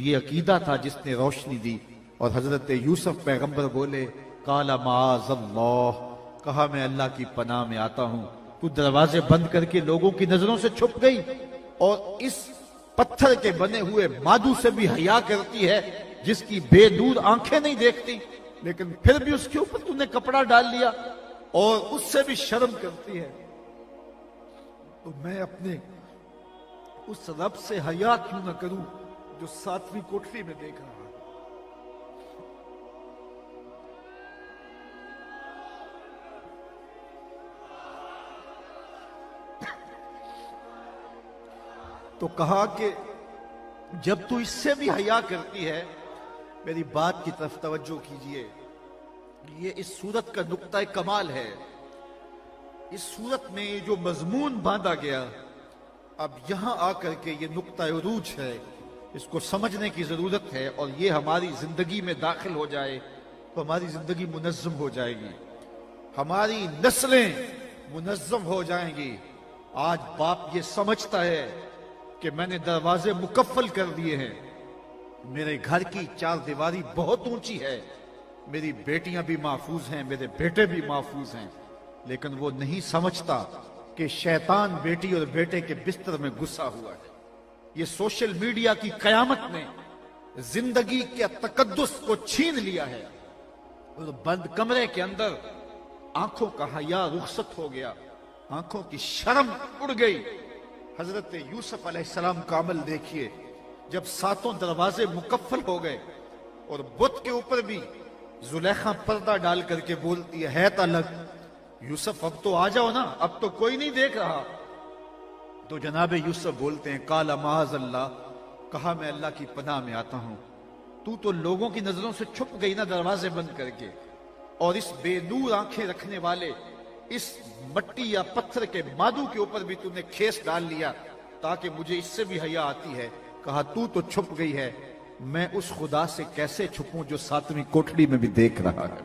یہ عقیدہ تھا جس نے روشنی دی. اور حضرت یوسف پیغمبر بولے قال معاذ اللہ، کہا میں اللہ کی پناہ میں آتا ہوں. تو دروازے بند کر کے لوگوں کی نظروں سے چھپ گئی اور اس پتھر کے بنے ہوئے مادو سے بھی حیا کرتی ہے جس کی بے نور آنکھیں نہیں دیکھتی، لیکن پھر بھی اس کے اوپر تو نے کپڑا ڈال لیا اور اس سے بھی شرم کرتی ہے. تو میں اپنے اس رب سے حیا کیوں نہ کروں جو 7ویں کوٹری میں دیکھ رہا ہے. تو کہا کہ جب تو اس سے بھی حیا کرتی ہے، میری بات کی طرف توجہ کیجئے. یہ اس سورت کا نقطہ کمال ہے. اس سورت میں جو مضمون باندھا گیا، اب یہاں آ کر کے یہ نقطہ عروج ہے. اس کو سمجھنے کی ضرورت ہے، اور یہ ہماری زندگی میں داخل ہو جائے تو ہماری زندگی منظم ہو جائے گی، ہماری نسلیں منظم ہو جائیں گی. آج باپ یہ سمجھتا ہے کہ میں نے دروازے مکفل کر دیے ہیں، میرے گھر کی 4 دیواری بہت اونچی ہے، میری بیٹیاں بھی محفوظ ہیں، میرے بیٹے بھی محفوظ ہیں، لیکن وہ نہیں سمجھتا کہ شیطان بیٹی اور بیٹے کے بستر میں گھسا ہوا ہے. یہ سوشل میڈیا کی قیامت نے زندگی کے تقدس کو چھین لیا ہے، اور بند کمرے کے اندر آنکھوں کا حیا رخصت ہو گیا، آنکھوں کی شرم اڑ گئی. حضرت یوسف علیہ السلام کا عمل دیکھیے. جب 7 دروازے مکفل ہو گئے اور بت کے اوپر بھی زلیخا پردہ ڈال کر کے بولتی ہے الگ، یوسف اب تو آ جاؤ نا، اب تو کوئی نہیں دیکھ رہا. تو جناب یوسف بولتے ہیں قال معاذ اللہ، کہا میں اللہ کی پناہ میں آتا ہوں. تو لوگوں کی نظروں سے چھپ گئی نا دروازے بند کر کے، اور اس بے نور آنکھیں رکھنے والے اس مٹی یا پتھر کے مادو کے اوپر بھی نے کھیس ڈال لیا تاکہ مجھے اس سے بھی حیا آتی ہے. کہا تو چھپ گئی ہے، میں اس خدا سے کیسے چھپوں جو 7ویں کوٹھڑی میں بھی دیکھ رہا ہے.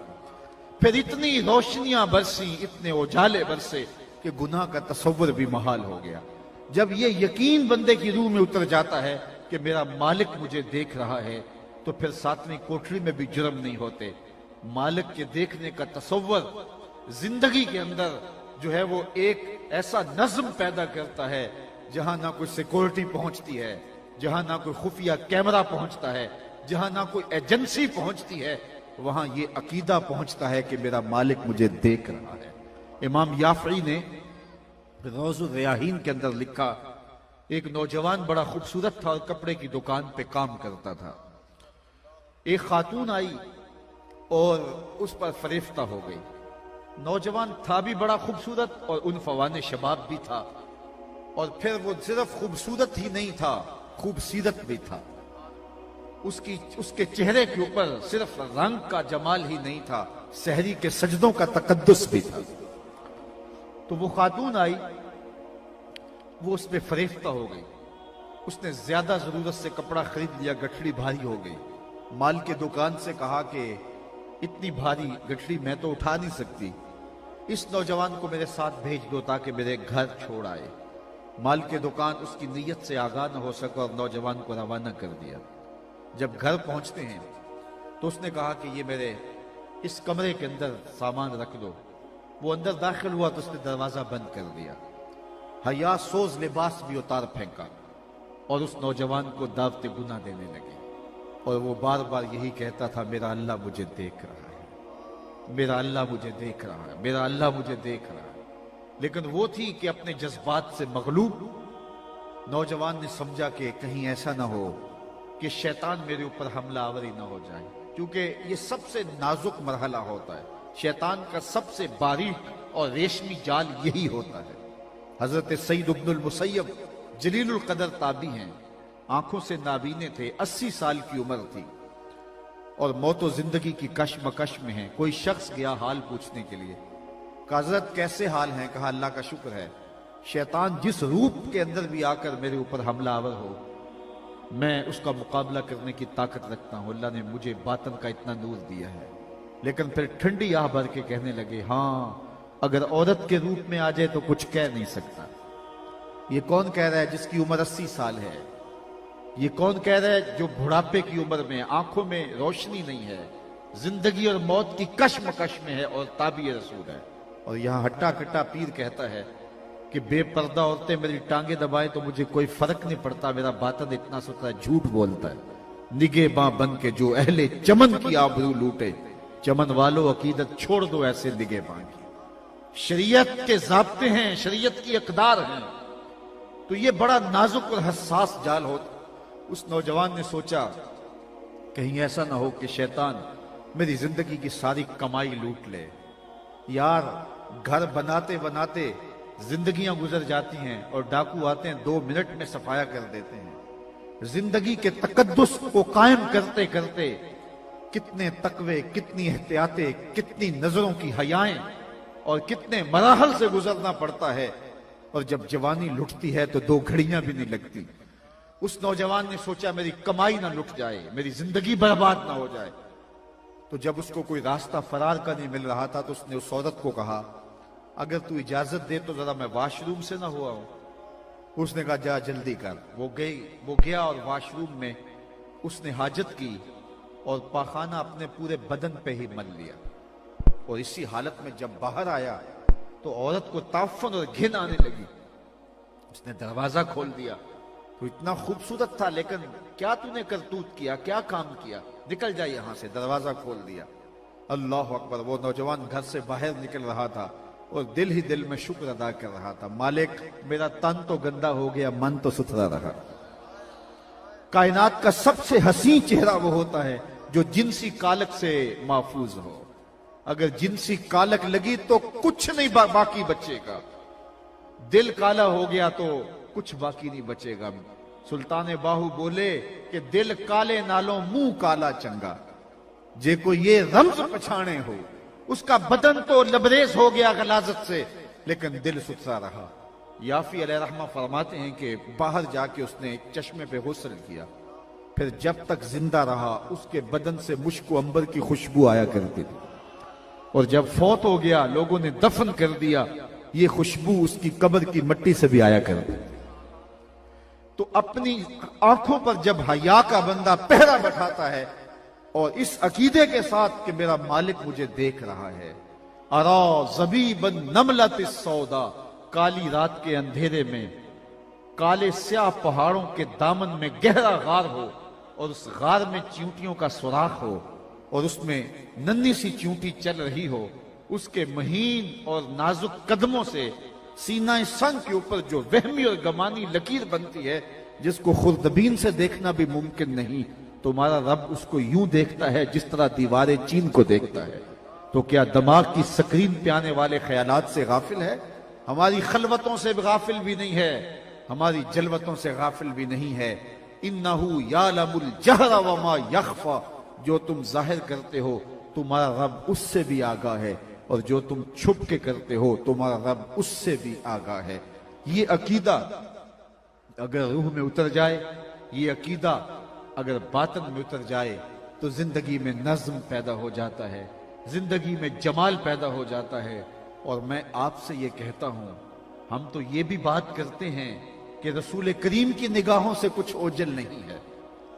پھر اتنی روشنیاں برسی، اتنے اجالے برسے کہ گناہ کا تصور بھی محال ہو گیا. جب یہ یقین بندے کی روح میں اتر جاتا ہے کہ میرا مالک مجھے دیکھ رہا ہے، تو پھر 7ویں کوٹھڑی میں بھی جرم نہیں ہوتے. مالک کے دیکھنے کا تصور زندگی کے اندر جو ہے وہ ایک ایسا نظم پیدا کرتا ہے جہاں نہ کوئی سیکورٹی پہنچتی ہے، جہاں نہ کوئی خفیہ کیمرہ پہنچتا ہے، جہاں نہ کوئی ایجنسی پہنچتی ہے، وہاں یہ عقیدہ پہنچتا ہے کہ میرا مالک مجھے دیکھ رہا ہے. امام یافعی نے روض الریاحین کے اندر لکھا، ایک نوجوان بڑا خوبصورت تھا اور کپڑے کی دکان پہ کام کرتا تھا. ایک خاتون آئی اور اس پر فریفتہ ہو گئی. نوجوان تھا بھی بڑا خوبصورت اور عنفوان شباب بھی تھا، اور پھر وہ صرف خوبصورت ہی نہیں تھا، خوبصیرت بھی تھا. اس کے چہرے کے اوپر صرف رنگ کا جمال ہی نہیں تھا، سحری کے سجدوں کا تقدس بھی تھا. تو وہ خاتون آئی، وہ اس پہ فریفتہ ہو گئی. اس نے زیادہ ضرورت سے کپڑا خرید لیا، گٹھڑی بھاری ہو گئی. مال کے دکان سے کہا کہ اتنی بھاری گٹھڑی میں تو اٹھا نہیں سکتی، اس نوجوان کو میرے ساتھ بھیج دو تاکہ میرے گھر چھوڑ آئے. مال کے دکان اس کی نیت سے آگاہ نہ ہو سکا اور نوجوان کو روانہ کر دیا. جب گھر پہنچتے ہیں تو اس نے کہا کہ یہ میرے اس کمرے کے اندر سامان رکھ دو. وہ اندر داخل ہوا تو اس نے دروازہ بند کر دیا، حیا سوز لباس بھی اتار پھینکا اور اس نوجوان کو دعوت گناہ دینے لگے. اور وہ بار بار یہی کہتا تھا میرا اللہ مجھے دیکھ رہا ہے، میرا اللہ مجھے دیکھ رہا ہے، میرا اللہ مجھے دیکھ رہا ہے. لیکن وہ تھی کہ اپنے جذبات سے مغلوب. نوجوان نے سمجھا کہ کہیں ایسا نہ ہو کہ شیطان میرے اوپر حملہ آوری نہ ہو جائے، کیونکہ یہ سب سے نازک مرحلہ ہوتا ہے. شیطان کا سب سے باریک اور ریشمی جال یہی ہوتا ہے. حضرت سعید بن المسیب جلیل القدر تابعی ہیں، آنکھوں سے نابینے تھے، 80 سال کی عمر تھی اور موت و زندگی کی کشمکش میں ہیں. کوئی شخص گیا حال پوچھنے کے لیے، کہا حضرت کیسے حال ہیں؟ کہا اللہ کا شکر ہے. شیطان جس روپ کے اندر بھی آ کر میرے اوپر حملہ آور ہو، میں اس کا مقابلہ کرنے کی طاقت رکھتا ہوں. اللہ نے مجھے باطن کا اتنا نور دیا ہے. لیکن پھر ٹھنڈی آہ بھر کے کہنے لگے، ہاں اگر عورت کے روپ میں آ جائے تو کچھ کہہ نہیں سکتا. یہ کون کہہ رہا ہے جس کی عمر 80 سال ہے؟ یہ کون کہہ رہا ہے جو بڑھاپے کی عمر میں آنکھوں میں روشنی نہیں ہے، زندگی اور موت کی کشمکش میں ہے اور تابع رسول ہے؟ اور یہاں ہٹا کٹا پیر کہتا ہے کہ بے پردہ عورتیں میری ٹانگیں دبائیں تو مجھے کوئی فرق نہیں پڑتا، میرا باطن اتنا ستھرا جھوٹ بولتا ہے۔ نگہ باں بن کے جو اہل چمن کی آبرو لوٹے، چمن والو عقیدت چھوڑ دو ایسے نگہ باں کی۔ شریعت کے ضابطے ہیں، شریعت کی اقدار ہیں، تو یہ بڑا نازک اور حساس جال ہوتا۔ اس نوجوان نے سوچا کہیں ایسا نہ ہو کہ شیطان میری زندگی کی ساری کمائی لوٹ لے۔ یار گھر بناتے بناتے زندگیاں گزر جاتی ہیں اور ڈاکو آتے ہیں 2 منٹ میں صفایا کر دیتے ہیں۔ زندگی کے تقدس کو قائم کرتے کرتے کتنے تقوی، کتنی احتیاطیں، کتنی نظروں کی حیائیں اور کتنے مراحل سے گزرنا پڑتا ہے، اور جب جوانی لٹتی ہے تو 2 گھڑیاں بھی نہیں لگتی۔ اس نوجوان نے سوچا میری کمائی نہ لٹ جائے، میری زندگی برباد نہ ہو جائے۔ تو جب اس کو کوئی راستہ فرار کا نہیں مل رہا تھا تو اس نے اس عورت کو کہا اگر تو اجازت دے تو ذرا میں واش روم سے نہ ہوا ہوں۔ اس نے کہا جا جلدی کر۔ وہ گیا اور واش روم میں اس نے حاجت کی اور پاخانہ اپنے پورے بدن پہ ہی مل لیا، اور اسی حالت میں جب باہر آیا تو عورت کو تعفن اور گھن آنے لگی۔ اس نے دروازہ کھول دیا، تو اتنا خوبصورت تھا لیکن کیا تو نے کرتوت کیا، کیا کام کیا، نکل جا یہاں سے۔ دروازہ کھول دیا۔ اللہ اکبر۔ وہ نوجوان گھر سے باہر نکل رہا تھا اور دل ہی دل میں شکر ادا کر رہا تھا، مالک میرا تن تو گندا ہو گیا، من تو ستھرا رہا۔ کائنات کا سب سے حسین چہرہ وہ ہوتا ہے جو جنسی کالک سے محفوظ ہو۔ اگر جنسی کالک لگی تو کچھ نہیں باقی بچے گا، دل کالا ہو گیا تو کچھ باقی نہیں بچے گا۔ سلطان باہو بولے کہ دل کالے نالوں منہ کالا چنگا، جے کو یہ رمز پچھانے ہو، اس کا بدن تو لبریز ہو گیا غلاظت سے لیکن دل ستھرا رہا۔ یافی علیہ رحمہ فرماتے ہیں کہ باہر جا کے اس نے ایک چشمے پہ غسل کیا، پھر جب تک زندہ رہا اس کے بدن سے مشک و عنبر کی خوشبو آیا کرتی تھی، اور جب فوت ہو گیا لوگوں نے دفن کر دیا، یہ خوشبو اس کی قبر کی مٹی سے بھی آیا کرتی تھی۔ تو اپنی آنکھوں پر جب حیا کا بندہ پہرا بٹھاتا ہے اور اس عقیدے کے ساتھ کہ میرا مالک مجھے دیکھ رہا ہے، ارا زبیبا نملۃ السودا، کالی رات کے اندھیرے میں کالے سیاہ پہاڑوں کے دامن میں گہرا غار ہو اور اس غار میں چیونٹیوں کا سوراخ ہو اور اس میں ننھی سی چیونٹی چل رہی ہو، اس کے مہین اور نازک قدموں سے سینہ سنگ کے اوپر جو وہمی اور گمانی لکیر بنتی ہے جس کو خوردبین سے دیکھنا بھی ممکن نہیں، تمہارا رب اس کو یوں دیکھتا ہے جس طرح دیواریں چین کو دیکھتا ہے۔ تو کیا دماغ کی سکرین پہ آنے والے خیالات سے غافل ہے؟ ہماری خلوتوں سے غافل بھی نہیں ہے، ہماری جلوتوں سے غافل بھی نہیں ہے۔ انہو یعلم الجہر وما یخفی، جو تم ظاہر کرتے ہو تمہارا رب اس سے بھی آگاہ ہے، اور جو تم چھپ کے کرتے ہو تمہارا رب اس سے بھی آگاہ ہے۔ یہ عقیدہ اگر روح میں اتر جائے، یہ عقیدہ اگر باطن میں اتر جائے تو زندگی میں نظم پیدا ہو جاتا ہے، زندگی میں جمال پیدا ہو جاتا ہے۔ اور میں آپ سے یہ کہتا ہوں، ہم تو یہ بھی بات کرتے ہیں کہ رسول کریم کی نگاہوں سے کچھ اوجل نہیں ہے،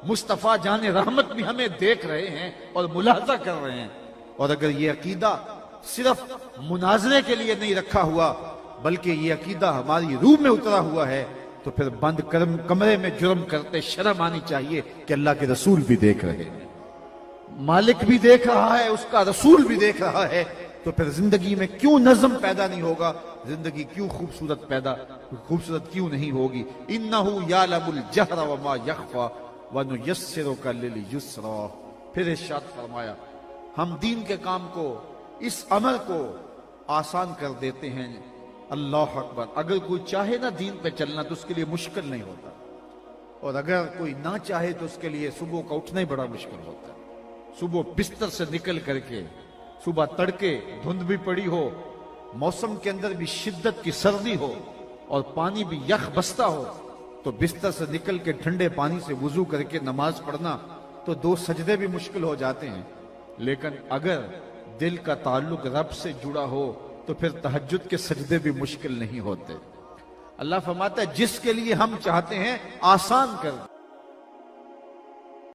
مصطفیٰ جان رحمت بھی ہمیں دیکھ رہے ہیں اور ملاحظہ کر رہے ہیں۔ اور اگر یہ عقیدہ صرف مناظرے کے لیے نہیں رکھا ہوا بلکہ یہ عقیدہ ہماری روح میں اترا ہوا ہے تو پھر بند کمرے میں جرم کرتے شرم آنی چاہیے کہ اللہ کے رسول بھی دیکھ رہے ہیں، مالک بھی دیکھ رہا ہے، اس کا رسول بھی دیکھ رہا ہے، تو پھر زندگی میں کیوں نظم پیدا نہیں ہوگا، زندگی کیوں خوبصورت کیوں نہیں ہوگی۔ انہو یعلم الجہر وما یخفی ونیسرک للیسری۔ پھر ارشاد فرمایا ہم دین کے کام کو، اس عمل کو آسان کر دیتے ہیں۔ اللہ اکبر۔ اگر کوئی چاہے نا دین پہ چلنا تو اس کے لیے مشکل نہیں ہوتا، اور اگر کوئی نہ چاہے تو اس کے لیے صبح کا اٹھنا ہی بڑا مشکل ہوتا ہے۔ صبح بستر سے نکل کر کے، صبح تڑکے دھند بھی پڑی ہو، موسم کے اندر بھی شدت کی سردی ہو اور پانی بھی یخ بستا ہو، تو بستر سے نکل کے ٹھنڈے پانی سے وضو کر کے نماز پڑھنا تو 2 سجدے بھی مشکل ہو جاتے ہیں۔ لیکن اگر دل کا تعلق رب سے جڑا ہو تو پھر تہجد کے سجدے بھی مشکل نہیں ہوتے۔ اللہ فرماتا ہے جس کے لیے ہم چاہتے ہیں آسان کر